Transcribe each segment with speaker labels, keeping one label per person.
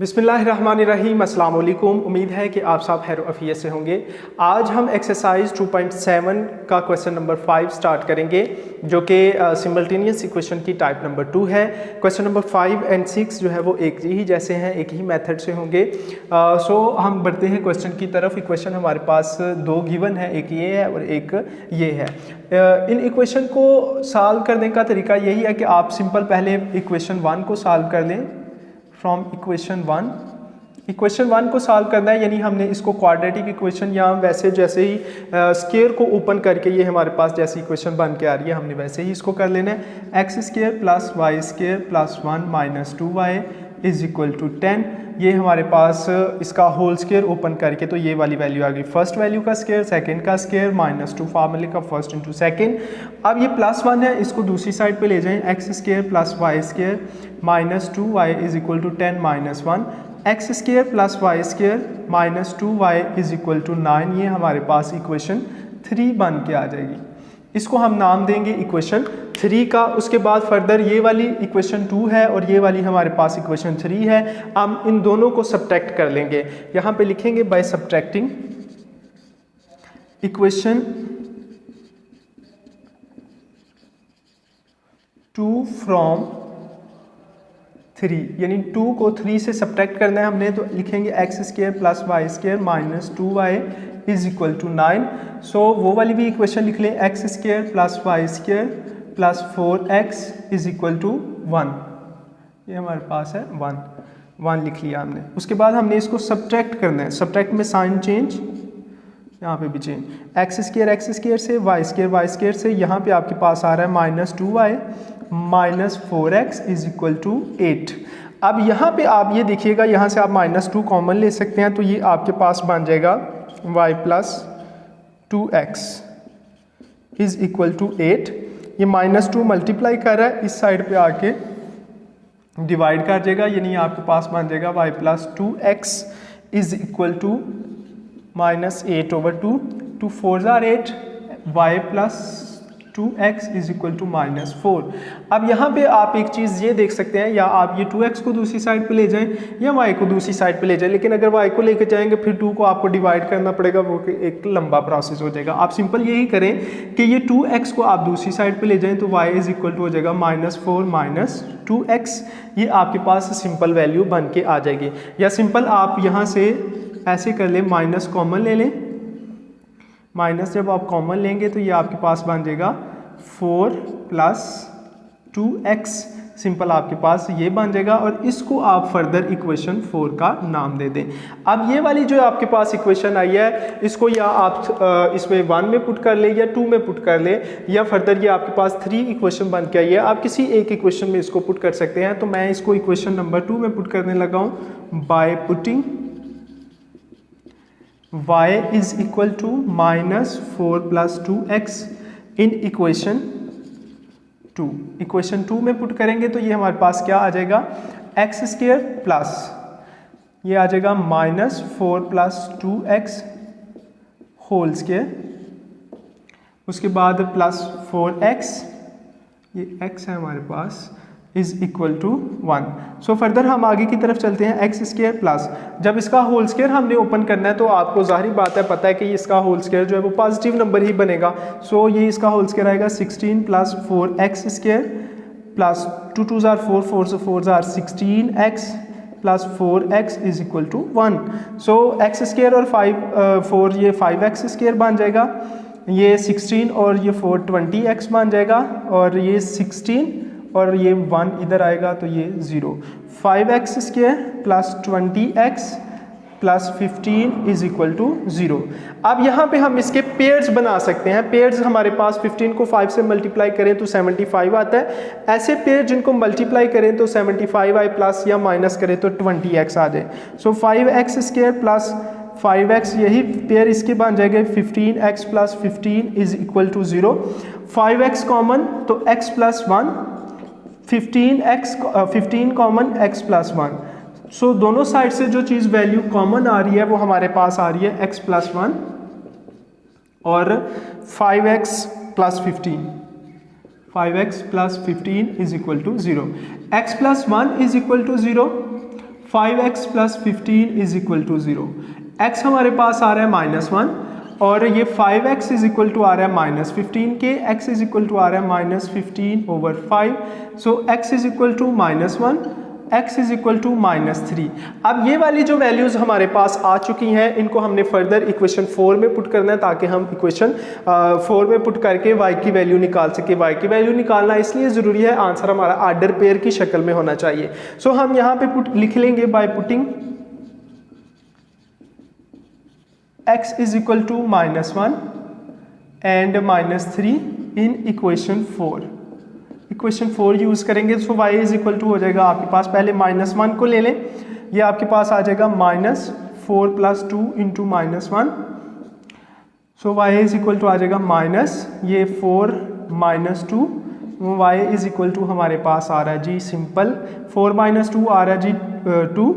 Speaker 1: बिस्मिल्लाहिर्रहमानिर्रहीम, अस्सलाम वालेकुम। उम्मीद है कि आप सब खैर अफियत से होंगे। आज हम एक्सरसाइज 2.7 का क्वेश्चन नंबर 5 स्टार्ट करेंगे, जो कि सिमल्टेनियस इक्वेशन की टाइप नंबर 2 है। क्वेश्चन नंबर 5 एंड 6 जो है वो एक ही जैसे हैं, एक ही मेथड से होंगे। सो हम बढ़ते हैं क्वेश्चन की तरफ। इक्वेशन हमारे पास दो गिवन है, एक ये है और एक ये है। इन इक्वेशन को सॉल्व करने का तरीका यही है कि आप सिंपल पहले इक्वेशन 1 को सॉल्व कर लें। फ्रॉम इक्वेशन 1 को सॉल्व करना है, यानी हमने इसको क्वाड्रेटिक इक्वेशन या वैसे जैसे ही स्क्वायर को ओपन करके ये हमारे पास जैसी इक्वेशन बन के आ रही है, हमने वैसे ही इसको कर लेना है। X square plus y square plus 1 minus 2y is equal to 10। ये हमारे पास इसका होल स्क्वायर ओपन करके तो ये वाली वैल्यू आ गई, फर्स्ट वैल्यू का स्क्वायर, सेकंड का स्क्वायर, माइनस 2 फार्मूले का फर्स्ट इंटू सेकंड। अब ये प्लस 1 है, इसको दूसरी साइड पे ले जाएं। X square plus y square minus 2y is equal to 10 minus 1। X square plus y square minus 2y is equal to 9। ये हमारे पास इक्वेशन 3 बन के आ जाएगी। इसको हम नाम देंगे इक्वेशन 3 का। उसके बाद फर्दर ये वाली इक्वेशन 2 है और ये वाली हमारे पास इक्वेशन 3 है। हम इन दोनों को सब्ट्रैक्ट कर लेंगे। यहाँ पे लिखेंगे बाय सब्ट्रैक्टिंग इक्वेशन 2 फ्रॉम 3, यानी 2 को 3 से सब्ट्रैक्ट करना है हमने, तो लिखेंगे x square plus y square minus 2y is equal to 9। So वो वाली भी इक्वेशन लिख लें, x square plus y square plus 4x is equal to 1। ये हमारे पास है 1 लिख लिया हमने। उसके बाद हमने इसको सब्ट्रैक्ट करना है। सब्ट्रैक्ट में साइन चेंज, यहाँ पे भी चेंज, एक्स स्क्वायर से, वाई स्क्वायर से, यहाँ पे आपके पास आ रहा है minus 2y minus 4x is equal to 8। अब यहाँ पे आप ये देखिएगा, यहाँ से आप माइनस 2 कॉमन ले सकते हैं, तो ये आपके पास बन जाएगा y plus 2x is equal to 8। ये माइनस 2 मल्टीप्लाई कर रहा है, इस साइड पे आके डिवाइड कर जाएगा, यानी आपके पास बन जाएगा y plus 2x is equal to minus 8/2। 2 4 are 8, y plus 2x is equal to minus 4। अब यहाँ पे आप एक चीज़ ये देख सकते हैं, या आप ये 2x को दूसरी साइड पे ले जाएं या y को दूसरी साइड पे ले जाएं, लेकिन अगर y को लेकर जाएंगे फिर 2 को आपको डिवाइड करना पड़ेगा, वो एक लंबा प्रोसेस हो जाएगा। आप सिंपल यही करें कि ये 2x को आप दूसरी साइड पे ले जाएं, तो y इज इक्वल टू हो जाएगा माइनस 4 माइनस 2x। ये आपके पास सिंपल वैल्यू बन के आ जाएगी। या सिंपल आप यहाँ से ऐसे कर लें, माइनस कॉमन ले लें। माइनस जब आप कॉमन लेंगे तो ये आपके पास बन जाएगा 4 प्लस 2x, सिंपल आपके पास ये बन जाएगा। और इसको आप फर्दर इक्वेशन 4 का नाम दे दें। अब ये वाली जो आपके पास इक्वेशन आई है, इसको या आप इसमें 1 में पुट कर ले या 2 में पुट कर ले, या फर्दर ये आपके पास 3 इक्वेशन बन के आई है, आप किसी एक इक्वेशन में इसको पुट कर सकते हैं। तो मैं इसको इक्वेशन नंबर 2 में पुट करने लगा हूँ by putting y is equal to minus 4 plus 2x in equation 2। Equation 2 में पुट करेंगे तो ये हमारे पास क्या आ जाएगा, एक्स स्क्वायर प्लस ये आ जाएगा minus 4 plus 2x whole square, उसके बाद प्लस 4x, ये x है हमारे पास, is equal to 1। So further हम आगे की तरफ चलते हैं। एक्स स्क्वायर प्लस, जब इसका होल स्क्वायर हमने ओपन करना है तो आपको जाहिर बात है, पता है कि इसका होल स्क्वायर जो है वो पॉजिटिव नंबर ही बनेगा। सो ये इसका होल स्क्वायर आएगा 16 plus 4x square plus 2 2 jar 4 4 से 4 जार 16x plus 4x is equal to 1। So x square और 4 ये 5x स्क्वायर बन जाएगा, ये 16 और ये 4 20x बन जाएगा, और ये 16 और ये 1 इधर आएगा तो ये 0। 5x square plus 20x plus 15 is equal to 0। अब यहाँ पे हम इसके पेयर्स बना सकते हैं। पेयर्स हमारे पास 15 को 5 से मल्टीप्लाई करें तो 75 आता है। ऐसे पेयर जिनको मल्टीप्लाई करें तो 75 आए, प्लस या माइनस करें तो 20x आ जाए। सो 5x स्क्वायर प्लस 5x, यही पेयर इसके बन जाएगा 15x plus 15 is equal to 0। 5x common तो x plus 1, 15 common x plus 1। So दोनों साइड से जो चीज़ वैल्यू कॉमन आ रही है वो हमारे पास आ रही है x प्लस 1 और 5x plus 15। 5x plus 15 is equal to 0। x plus 1 is equal to 0, 5x plus 15 is equal to 0। x हमारे पास आ रहा है -1 और ये 5x इज इक्वल टू आ रहा है -15 के, x इज इक्वल टू आ रहा है -15/5। So x is equal to -1, x is equal to -3। अब ये वाली जो वैल्यूज़ हमारे पास आ चुकी हैं इनको हमने फर्दर इक्वेशन 4 में पुट करना है ताकि हम इक्वेशन 4 में पुट करके y की वैल्यू निकाल सके। y की वैल्यू निकालना इसलिए ज़रूरी है, आंसर हमारा आर्डर पेयर की शक्ल में होना चाहिए। सो हम यहाँ पे लिख लेंगे by putting x is equal to -1 and -3 in equation 4। Equation 4 use करेंगे so y is equal to हो जाएगा आपके पास, पहले -1 को ले लें, ये आपके पास आ जाएगा -4 + 2 × -1। So y is equal to आ जाएगा ये 4 - 2, y इज इक्वल टू हमारे पास आ रहा है जी सिंपल 4 - 2 आ रहा है जी 2,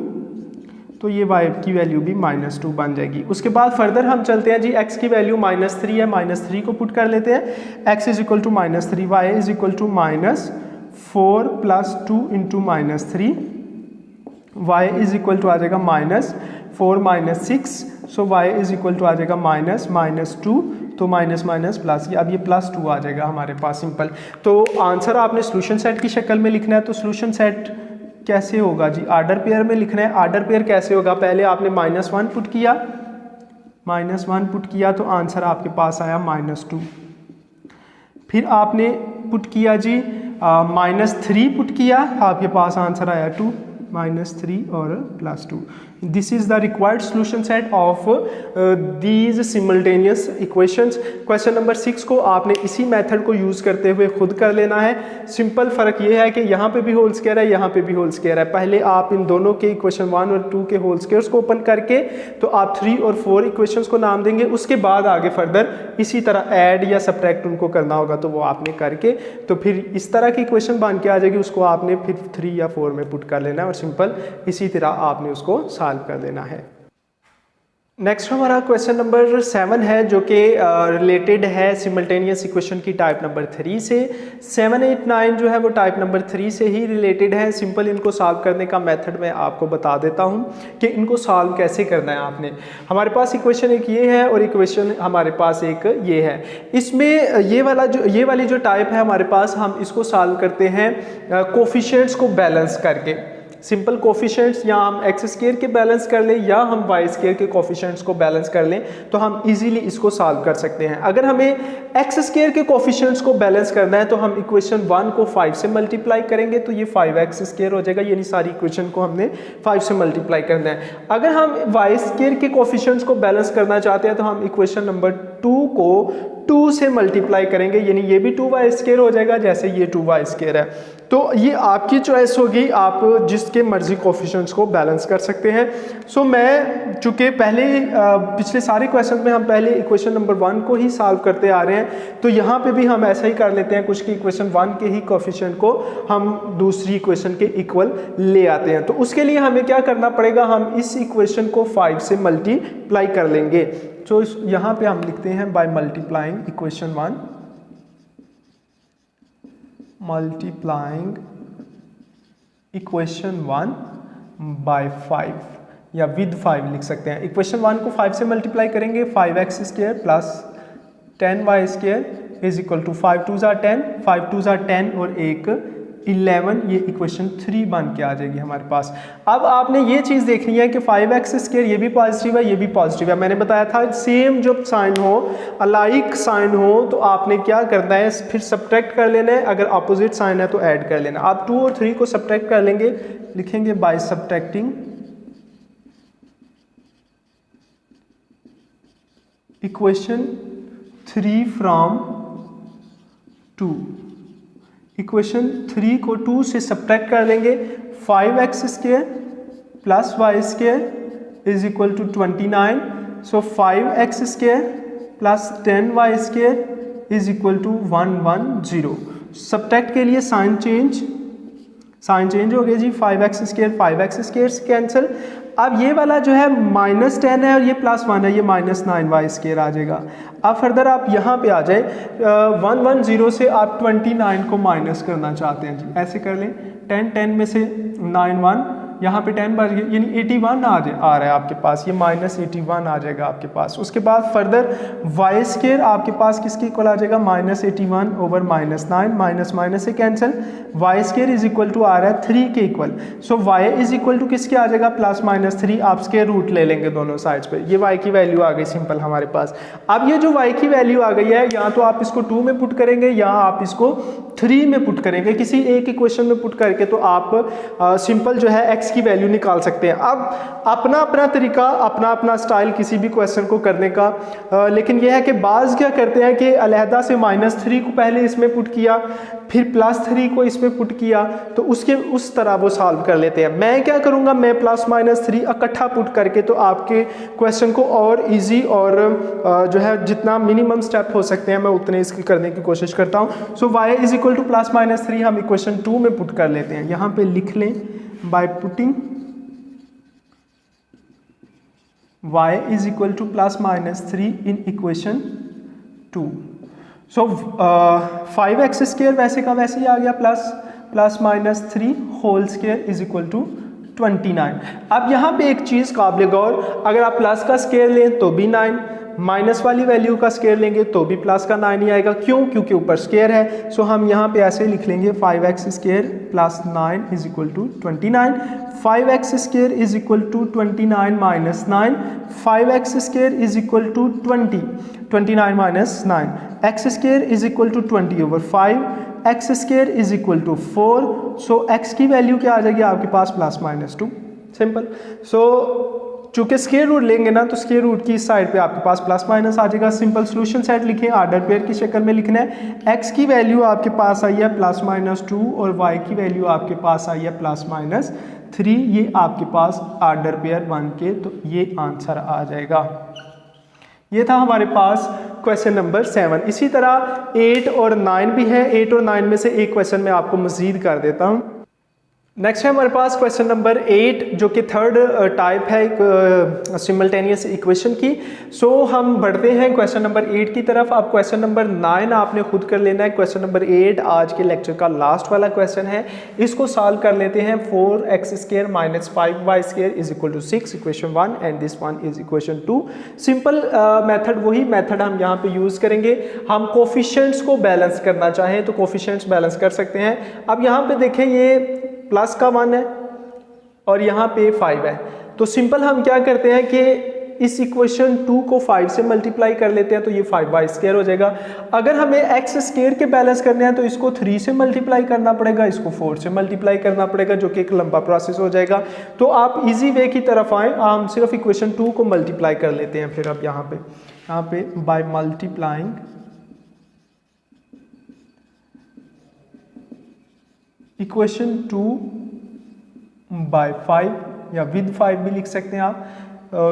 Speaker 1: तो ये y की वैल्यू भी -2 बन जाएगी। उसके बाद फर्दर हम चलते हैं जी, x की वैल्यू -3 है, -3 को पुट कर लेते हैं, x is equal to -3, y is equal to -4 + 2 × -3, y is equal to आ जाएगा -4 - 6, so y is equal to आ जाएगा -2, तो माइनस माइनस प्लस, अब ये +2 आ जाएगा हमारे पास सिंपल। तो आंसर आपने सोल्यूशन सेट की शक्ल में लिखना है, तो सोल्यूशन सेट कैसे होगा जी, आर्डर पेयर में लिखना है। आर्डर पेयर कैसे होगा, पहले आपने -1 पुट किया, -1 पुट किया तो आंसर आपके पास आया -2, फिर आपने पुट किया जी -3 पुट किया, आपके पास आंसर आया 2, -3 और +2। This is the required solution set of these simultaneous equations. Question number 6 को आपने इसी मेथड को यूज़ करते हुए खुद कर लेना है। सिंपल फ़र्क ये है कि यहाँ पे भी होल स्क्वायर है, यहाँ पे भी होल स्क्वायर है। पहले आप इन दोनों के इक्वेशन 1 और 2 के होल स्क्वायर्स को ओपन करके तो आप 3 और 4 इक्वेशंस को नाम देंगे, उसके बाद आगे फर्दर इसी तरह ऐड या सब्ट्रैक्ट उनको करना होगा, तो वो आपने करके तो फिर इस तरह की इक्वेशन बन के आ जाएगी, उसको आपने फिर 3 या 4 में पुट कर लेना है और सिंपल इसी तरह आपने उसको सॉल्व कर देना है। नेक्स्ट हमारा क्वेश्चन नंबर 7 है जो कि रिलेटेड है सिमल्टेनियस इक्वेशन की टाइप नंबर 3 से। 7, 8, 9 जो है वो टाइप नंबर 3 से ही रिलेटेड है। सिंपल इनको सॉल्व करने का मेथड मैं आपको बता देता हूं कि इनको सॉल्व कैसे करना है आपने। हमारे पास इक्वेशन एक ये है और इक्वेशन हमारे पास एक ये है। इसमें ये वाली जो टाइप है हमारे पास, हम इसको सॉल्व करते हैं कोफिशिएंट्स को बैलेंस करके। सिंपल कोफिशिएंट्स, या हम एक्स स्क्वायर के बैलेंस कर लें या हम वाई स्क्वायर के कोफिशिएंट्स को बैलेंस कर लें, तो हम इजीली इसको सॉल्व कर सकते हैं। अगर हमें एक्स स्क्वायर के कोफिशिएंट्स को बैलेंस करना है तो हम इक्वेशन 1 को 5 से मल्टीप्लाई करेंगे तो ये 5x स्क्वायर हो जाएगा, यानी सारी इक्वेशन को हमने 5 से मल्टीप्लाई करना है। अगर हम वाई स्क्वायर के कोफिशिएंट्स को बैलेंस करना चाहते हैं तो हम इक्वेशन नंबर 2 को 2 से मल्टीप्लाई करेंगे, यानी ये भी 2y स्क्वायर हो जाएगा जैसे ये 2y स्क्वायर है। तो ये आपकी चॉइस होगी, आप जिसके मर्जी कोफिशिएंट्स को बैलेंस कर सकते हैं। सो मैं चूँकि पहले पिछले सारे क्वेश्चन में हम पहले इक्वेशन नंबर 1 को ही सॉल्व करते आ रहे हैं, तो यहाँ पे भी हम ऐसा ही कर लेते हैं, कुछ की इक्वेशन 1 के ही कोफिशिएंट को हम दूसरी इक्वेशन के इक्वल ले आते हैं। तो उसके लिए हमें क्या करना पड़ेगा, हम इस इक्वेशन को 5 से मल्टीप्लाई कर लेंगे। तो यहाँ पे हम लिखते हैं by multiplying equation 1, multiplying equation 1 by 5 या विद 5 लिख सकते हैं। इक्वेशन 1 को 5 से मल्टीप्लाई करेंगे, 5x square plus 10y square is equal to 5 2 ज़ा 10, 5 2 ज़ा 10 और 1 11, ये इक्वेशन 3 बन के आ जाएगी हमारे पास। अब आपने ये चीज़ देखनी है कि 5x स्क्वायर ये भी पॉजिटिव है, ये भी पॉजिटिव है। मैंने बताया था सेम जब साइन हो, अलाइक साइन हो, तो आपने क्या करना है, फिर सब्ट्रैक्ट कर लेना है। अगर अपोजिट साइन है तो ऐड कर लेना। आप 2 और 3 को सब्ट्रैक्ट कर लेंगे, लिखेंगे by subtracting equation 3 from 2। Equation 3 को 2 से सब्ट्रैक्ट कर लेंगे, 5x square plus y square is equal to 29। So 5x square plus 10y square is equal to 110। Subtract के लिए साइन चेंज हो गया जी, 5x स्क्वायर से कैंसिल। अब ये वाला जो है -10 है और ये +1 है, ये -9y स्क्वायर आ जाएगा। अब फर्दर आप यहाँ पे आ जाए, 110 से आप 29 को माइनस करना चाहते हैं जी, ऐसे कर लें। 10 में से 9 1 यहाँ पे 10 बच गया, यानी 81 आ रहा है आपके पास, ये -81 आ जाएगा आपके पास। उसके बाद फर्दर वाई स्केयर आपके पास किसके इक्वल आ जाएगा, -81 ओवर -9, माइनस माइनस से cancel, Y square is equal to आ रहा है 3 के equal. So Y is equal to किसके आ जाएगा, +-3, आप स्केयर रूट ले लेंगे दोनों साइड्स पे, ये वाई की वैल्यू आ गई सिंपल हमारे पास। अब ये जो वाई की वैल्यू आ गई है, या तो आप इसको 2 में पुट करेंगे या आप इसको 3 में पुट करेंगे, किसी एक इक्वेशन में पुट करके तो आप सिंपल जो है x की वैल्यू निकाल सकते हैं। अब अपना अपना तरीका, अपना अपना स्टाइल किसी भी क्वेश्चन को करने का, लेकिन यह है कि बाज़ क्या करते हैं कि अलहदा से -3 को पहले इसमें पुट किया, फिर +3 को इसमें पुट किया, तो उसके उस तरह वो सॉल्व कर लेते हैं। मैं क्या करूँगा, मैं +-3 इकट्ठा पुट करके तो आपके क्वेश्चन को और ईजी और जो है जितना मिनिमम स्टेप हो सकते हैं मैं उतने इसकी करने की कोशिश करता हूँ। सो y इज इक्वल टू +-3 हम इक्वेशन 2 में पुट कर लेते हैं, यहाँ पे लिख लें by putting y is equal to +-3 in equation 2। So 5x² वैसे का वैसे ही आ गया, +-3 whole square is equal to 29। अब यहाँ पे एक चीज़ काबिल गौर, अगर आप प्लस का स्केयर लें तो भी 9, माइनस वाली वैल्यू का स्केयर लेंगे तो भी प्लस का 9 ही आएगा। क्यों? क्योंकि ऊपर स्केयर है। सो हम यहाँ पे ऐसे लिख लेंगे 5x² + 9 is equal to 29, 5x² is equal to 29 minus 9, 5x² is equal to 20, 29 minus 9, x² is equal to 20 over 5, x² is equal to 4। So x की वैल्यू क्या आ जाएगी आपके पास, +-2, सिंपल। सो चूंकि स्क्वायर रूट लेंगे ना, तो स्क्वायर रूट की साइड पे आपके पास +- आ जाएगा। सिंपल सॉल्यूशन सेट लिखें, आर्डर पेयर की शक्ल में लिखना है। x की वैल्यू आपके पास आई है +-2 और y की वैल्यू आपके पास आई है +-3, ये आपके पास आर्डर पेयर 1 के, तो ये आंसर आ जाएगा। ये था हमारे पास क्वेश्चन नंबर 7। इसी तरह 8 और 9 भी है। 8 और 9 में से एक क्वेश्चन मैं आपको मजीद कर देता हूँ। नेक्स्ट है हमारे पास क्वेश्चन नंबर 8, जो कि थर्ड टाइप है सिमल्टेनियस इक्वेशन की। सो हम बढ़ते हैं क्वेश्चन नंबर 8 की तरफ। अब क्वेश्चन नंबर 9 आपने खुद कर लेना है। क्वेश्चन नंबर 8 आज के लेक्चर का लास्ट वाला क्वेश्चन है। इसको सॉल्व कर लेते हैं। 4x² - 5y² is equal to 6, equation 1, and this one is equation 2। Simple method, वही मेथड हम यहाँ पे यूज़ करेंगे। हम कोफिशिएंट्स को बैलेंस करना चाहें तो कोफिशिएंट्स बैलेंस कर सकते हैं। अब यहाँ पे देखें, ये प्लस का 1 है और यहाँ पे 5 है, तो सिंपल हम क्या करते हैं कि इस इक्वेशन 2 को 5 से मल्टीप्लाई कर लेते हैं, तो ये 5y² हो जाएगा। अगर हमें x² के बैलेंस करने हैं तो इसको 3 से मल्टीप्लाई करना पड़ेगा, इसको 4 से मल्टीप्लाई करना पड़ेगा, जो कि एक लंबा प्रोसेस हो जाएगा। तो आप इजी वे की तरफ आएँ, हम सिर्फ इक्वेशन 2 को मल्टीप्लाई कर लेते हैं। फिर अब यहाँ पे बाय मल्टीप्लाइंग इक्वेशन 2 बाय 5 या विद 5 भी लिख सकते हैं आप।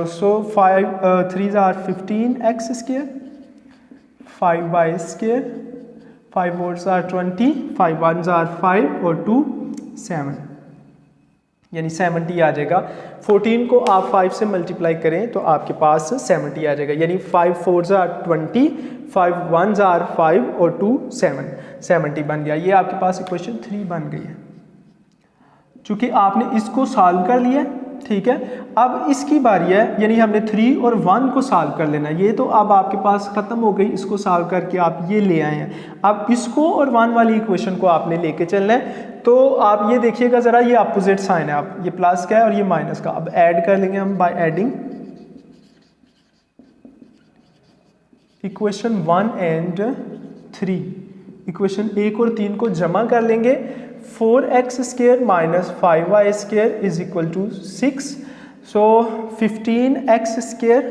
Speaker 1: सो 5 3s are 15x², 5y², 5 4s are 20, 5 1s are 5 और 2 7, यानी 70 आ जाएगा। 14 को आप 5 से मल्टीप्लाई करें तो आपके पास 70 आ जाएगा, यानी 5 4s are 20, 5 1s are 5 और 2 7, 70 बन गया। ये आपके पास इक्वेशन 3 बन गई है। चूंकि आपने इसको सॉल्व कर लिया, ठीक है, अब इसकी बारी है, यानी हमने 3 और 1 को सॉल्व कर लेना। ये तो अब आपके पास ख़त्म हो गई, इसको सॉल्व करके आप ये ले आए हैं। अब इसको और 1 वाली इक्वेशन को आपने लेके चलना है। तो आप ये देखिएगा ज़रा, ये अपोजिट साइन है, आप ये प्लस का है और ये माइनस का। अब ऐड कर लेंगे हम by adding equation 1 and 3। Equation 1 और 3 को जमा कर लेंगे। 4x² - 5y² is equal to 6। So 15x²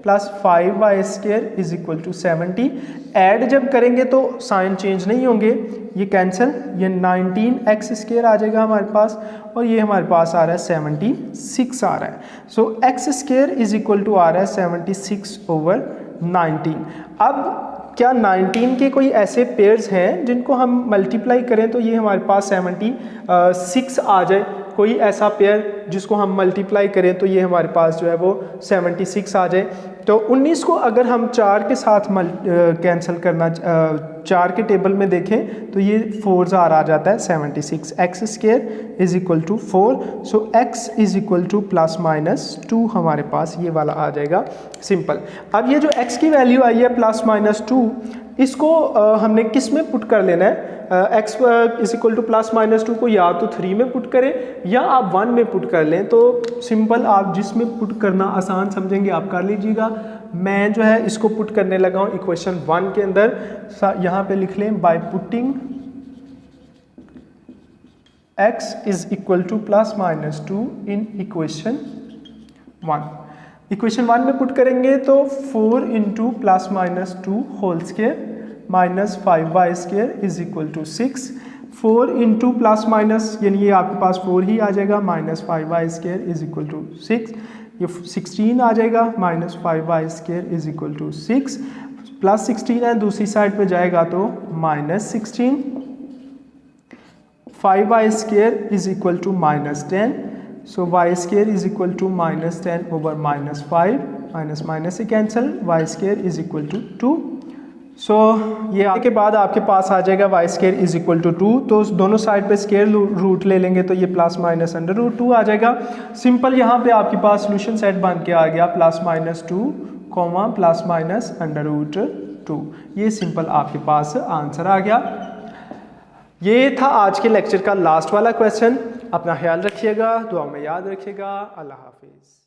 Speaker 1: + 5y² is equal to 70। Add जब करेंगे तो साइन चेंज नहीं होंगे, ये कैंसिल, ये 19x² आ जाएगा हमारे पास, और ये हमारे पास आ रहा है 76 आ रहा है। सो x² इज इक्वल टू आ रहा है 76 ओवर 19। अब क्या 19 के कोई ऐसे पेयर्स हैं जिनको हम मल्टीप्लाई करें तो ये हमारे पास 76 आ जाए? कोई ऐसा पेयर जिसको हम मल्टीप्लाई करें तो ये हमारे पास जो है वो 76 आ जाए? तो 19 को अगर हम 4 के साथ कैंसिल करना 4 के टेबल में देखें तो ये 4 ज़ार आ जाता है 76 x square is equal to 4। So x is equal to plus minus 2 हमारे पास ये वाला आ जाएगा सिंपल। अब ये जो x की वैल्यू आई है प्लस माइनस 2, इसको हमने किस में पुट कर लेना है, x is equal to plus minus 2 को या तो 3 में पुट करें या आप 1 में पुट कर लें। तो सिंपल आप जिसमें पुट करना आसान समझेंगे आप कर लीजिएगा। मैं जो है इसको पुट करने लगा हूँ इक्वेशन 1 के अंदर। यहाँ पे लिख लें by putting x is equal to plus minus 2 in equation 1। Equation 1 में पुट करेंगे तो 4 into plus minus 2 whole square minus 5y square is equal to 6। 4 into plus minus यानी ये आपके पास 4 ही आ जाएगा, minus 5y square is equal to 6। ये 16 आ जाएगा, minus 5y square is equal to 6। Plus 16 है, दूसरी साइड पे जाएगा तो minus 16। 5y square is equal to minus 10। So y square is equal to minus 10 over minus 5, minus minus से cancel, y square is equal to 2। So ये आने के बाद आपके पास आ जाएगा y square is equal to 2। तो दोनों साइड पे स्क्वायर रूट ले लेंगे तो ये प्लस माइनस अंडर रूट 2 आ जाएगा। सिंपल यहाँ पे आपके पास सोल्यूशन सेट बन के आ गया plus minus 2 comma plus minus under root 2। ये सिंपल आपके पास आंसर आ गया। ये था आज के लेक्चर का लास्ट वाला क्वेश्चन। अपना ख्याल रखिएगा, दुआ में याद रखिएगा। अल्लाह हाफिज़।